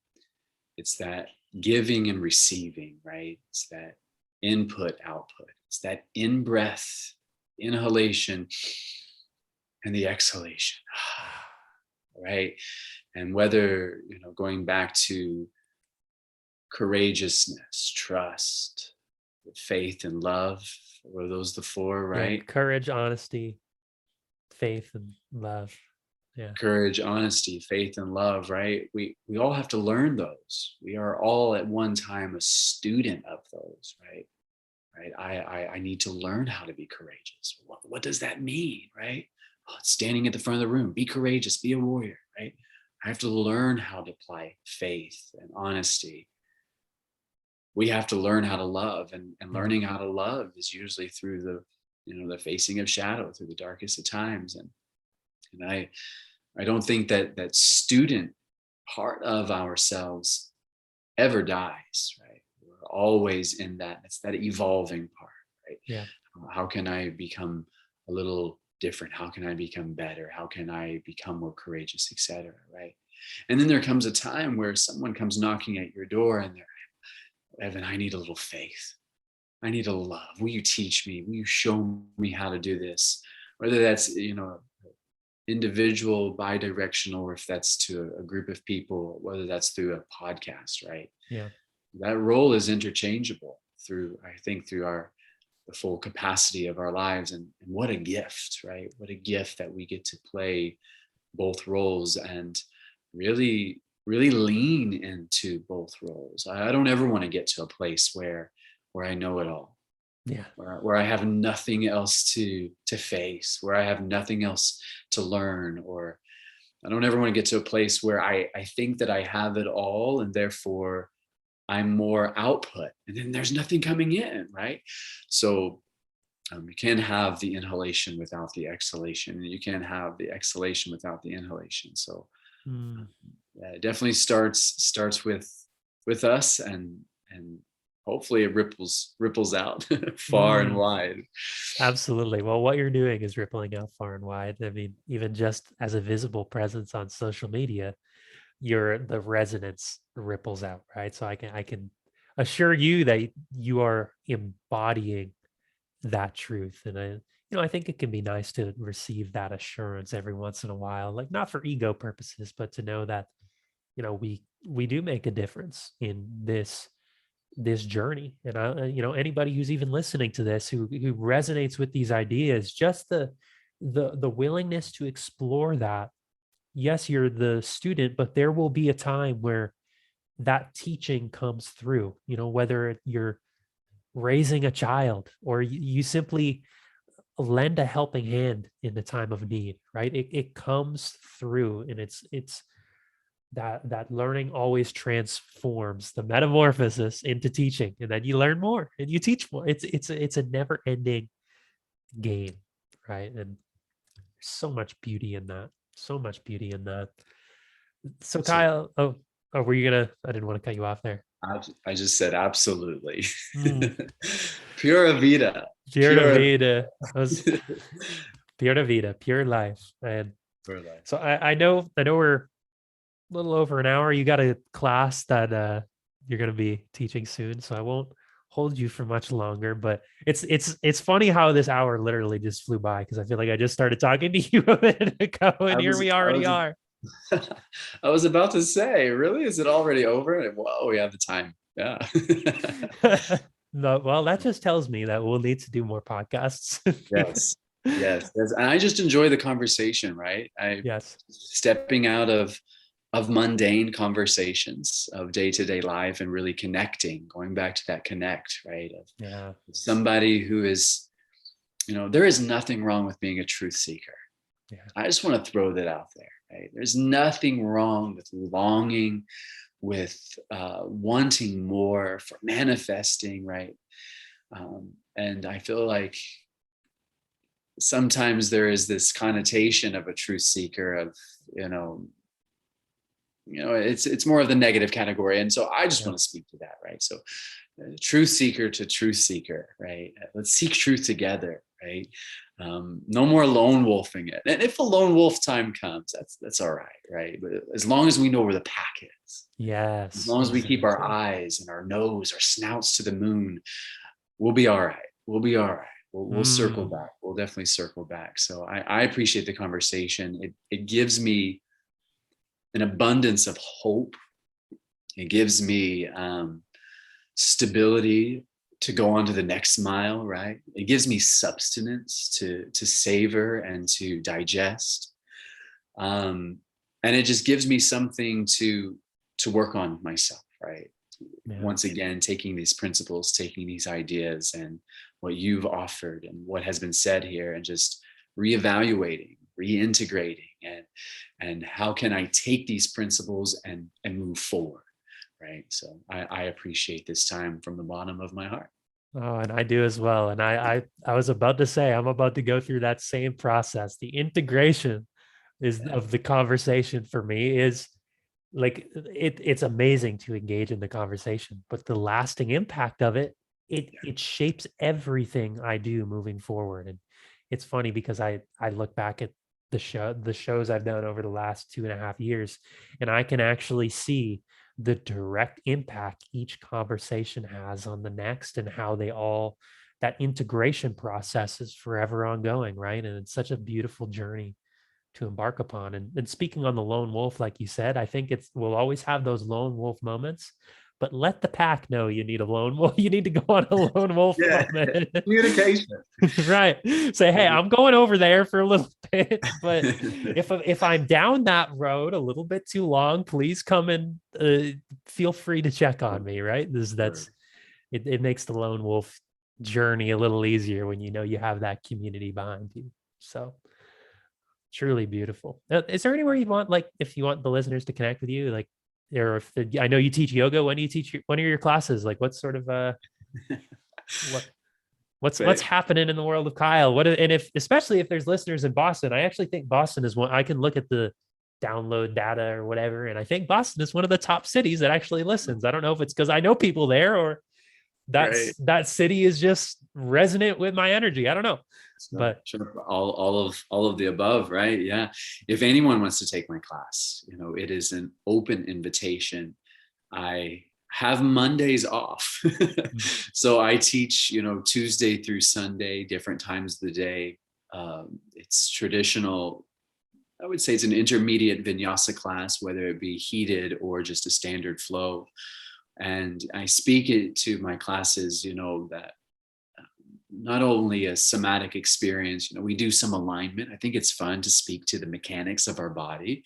It's that giving and receiving, right? It's that input, output. It's that in-breath, inhalation, and the exhalation, right? And whether, going back to courageousness, trust, faith, and love, were those the four, right? Yeah, courage, honesty, faith, and love. Yeah. Courage, honesty, faith, and love, right? We all have to learn those. We are all at one time a student of those, right? I need to learn how to be courageous. What does that mean, right? Standing at the front of the room, be courageous, be a warrior, right? I have to learn how to apply faith and honesty. We have to learn how to love, and learning how to love is usually through the facing of shadow, through the darkest of times. And I don't think that student part of ourselves ever dies, right? We're always in that. It's that evolving part, right? Yeah. How can I become a little different? How can I become better? How can I become more courageous, etc., right? And then there comes a time where someone comes knocking at your door and they're, Evan, I need a little faith. I need a love. Will you teach me? Will you show me how to do this? Whether that's, individual, bi-directional, or if that's to a group of people, whether that's through a podcast, right? Yeah. That role is interchangeable through the full capacity of our lives. And what a gift, right? What a gift that we get to play both roles and really, really lean into both roles. I don't ever want to get to a place where I know it all. Yeah. Where I have nothing else to face, where I have nothing else to learn, or I don't ever want to get to a place where I think that I have it all, and therefore I'm more output, and then there's nothing coming in, right? So you can't have the inhalation without the exhalation, and you can't have the exhalation without the inhalation. So it definitely starts with us, and hopefully it ripples out far and wide. Absolutely. Well, what you're doing is rippling out far and wide. I mean, even just as a visible presence on social media, the resonance ripples out, right? So I can assure you that you are embodying that truth. And I think it can be nice to receive that assurance every once in a while, like not for ego purposes, but to know that, we do make a difference in this journey. And anybody who's even listening to this who resonates with these ideas, just the willingness to explore that. Yes, you're the student, but there will be a time where that teaching comes through, whether you're raising a child or you simply lend a helping hand in the time of need, right? It comes through, and it's that learning always transforms the metamorphosis into teaching, and then you learn more and you teach more. It's a never ending game, right? And so much beauty in that. So much beauty in that. So Kyle, were you gonna? I didn't want to cut you off there. I just said absolutely. Mm. Pura vida. Pura vida. Pura vida, pure life. And pure life. So I know we're a little over an hour. You got a class that you're going to be teaching soon, so I won't hold you for much longer. But it's funny how this hour literally just flew by, because I feel like I just started talking to you a minute ago, and here we already are. I was about to say, really? Is it already over? Whoa, we have the time. Yeah. No, well, that just tells me that we'll need to do more podcasts. Yes. And I just enjoy the conversation, right? Stepping out of mundane conversations of day-to-day life and really connecting, going back to that connect, right? Of somebody who is, there is nothing wrong with being a truth seeker. Yeah. I just want to throw that out there, right? There's nothing wrong with longing, with wanting more, for manifesting, right? And I feel like sometimes there is this connotation of a truth seeker of, it's more of the negative category. And so I just want to speak to that, right? So truth seeker to truth seeker, right? Let's seek truth together, right? No more lone wolfing it. And if a lone wolf time comes, that's all right, right? But as long as we know where the pack is, as long as we keep our eyes and our nose, our snouts to the moon, we'll be all right. We'll be all right. We'll circle back. We'll definitely circle back. So I appreciate the conversation. It gives me an abundance of hope. It gives me stability to go on to the next mile, right? It gives me substance to savor and to digest. And it just gives me something to work on myself, right? Yeah. Once again, taking these principles, taking these ideas and what you've offered and what has been said here, and just reevaluating, reintegrating, and how can I take these principles and move forward, right? So I appreciate this time from the bottom of my heart. Oh, and I do as well. And I was about to say, I'm about to go through that same process. The integration of the conversation for me is like, it's amazing to engage in the conversation, but the lasting impact of it shapes everything I do moving forward. And it's funny because I look back at the shows I've done over the last 2.5 years, and I can actually see the direct impact each conversation has on the next, and how that integration process is forever ongoing, right? And it's such a beautiful journey to embark upon. And speaking on the lone wolf, like you said, I think we'll always have those lone wolf moments, but let the pack know you need a lone wolf. You need to go on a lone wolf moment. Communication. Right. Say, hey, I'm going over there for a little bit, but if I'm down that road a little bit too long, please come and feel free to check on me, right? It makes the lone wolf journey a little easier when you know you have that community behind you. So Truly beautiful. Is there anywhere you want, like, if you want the listeners to connect with you, like, or if I know you teach yoga, when do you teach when are your classes? Like, what sort of what what's happening in the world of Kyle? And if, especially if there's listeners in Boston, I actually think Boston is one. I can look at the download data or whatever, and I think Boston is one of the top cities that actually listens. I don't know if it's because I know people there, or that city is just resonant with my energy. I don't know. But sure. All of the above, right? Yeah. If anyone wants to take my class, it is an open invitation. I have Mondays off. So I teach, Tuesday through Sunday, different times of the day. It's traditional. I would say it's an intermediate vinyasa class, whether it be heated or just a standard flow. And I speak it to my classes, that not only a somatic experience, we do some alignment. I think it's fun to speak to the mechanics of our body.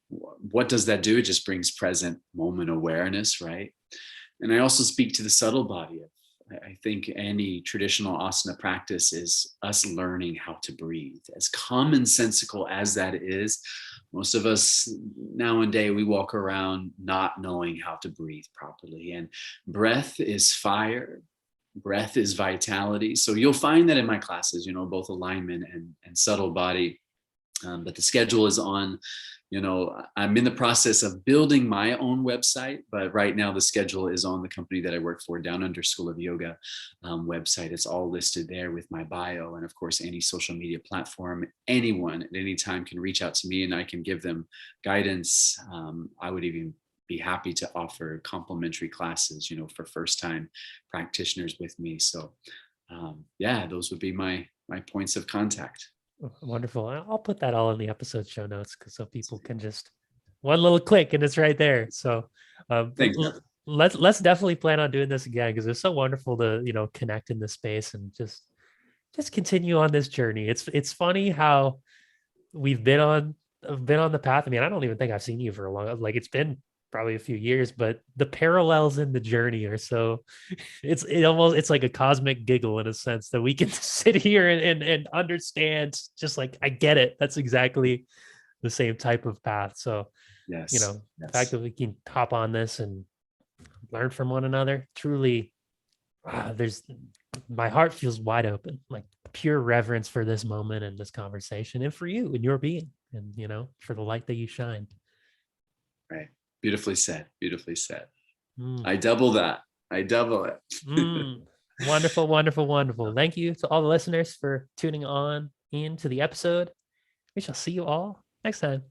What does that do? It just brings present moment awareness, right? And I also speak to the subtle body. I think any traditional asana practice is us learning how to breathe. As commonsensical as that is, most of us nowadays, we walk around not knowing how to breathe properly. And breath is fire. Breath is vitality. So you'll find that in my classes, both alignment and subtle body. But the schedule is on, I'm in the process of building my own website, but right now the schedule is on the company that I work for, Down Under School of Yoga website. It's all listed there with my bio. And of course, any social media platform, anyone at any time can reach out to me and I can give them guidance. I would even be happy to offer complimentary classes, for first-time practitioners with me. So those would be my points of contact. Wonderful. I'll put that all in the episode show notes, so people can just one little click and it's right there. So let's definitely plan on doing this again, because it's so wonderful to connect in this space and just continue on this journey. It's funny how we've been on the path. I mean, I don't even think I've seen you for a long, like, it's been probably a few years, but the parallels in the journey are so it's like a cosmic giggle, in a sense, that we can sit here and understand, just like, I get it. That's exactly the same type of path. So the fact that we can hop on this and learn from one another, truly, my heart feels wide open, like pure reverence for this moment and this conversation, and for you and your being, and for the light that you shine. Right. Beautifully said. Beautifully said. I double that. I double it. Wonderful, wonderful, wonderful. Thank you to all the listeners for tuning on into the episode. We shall see you all next time.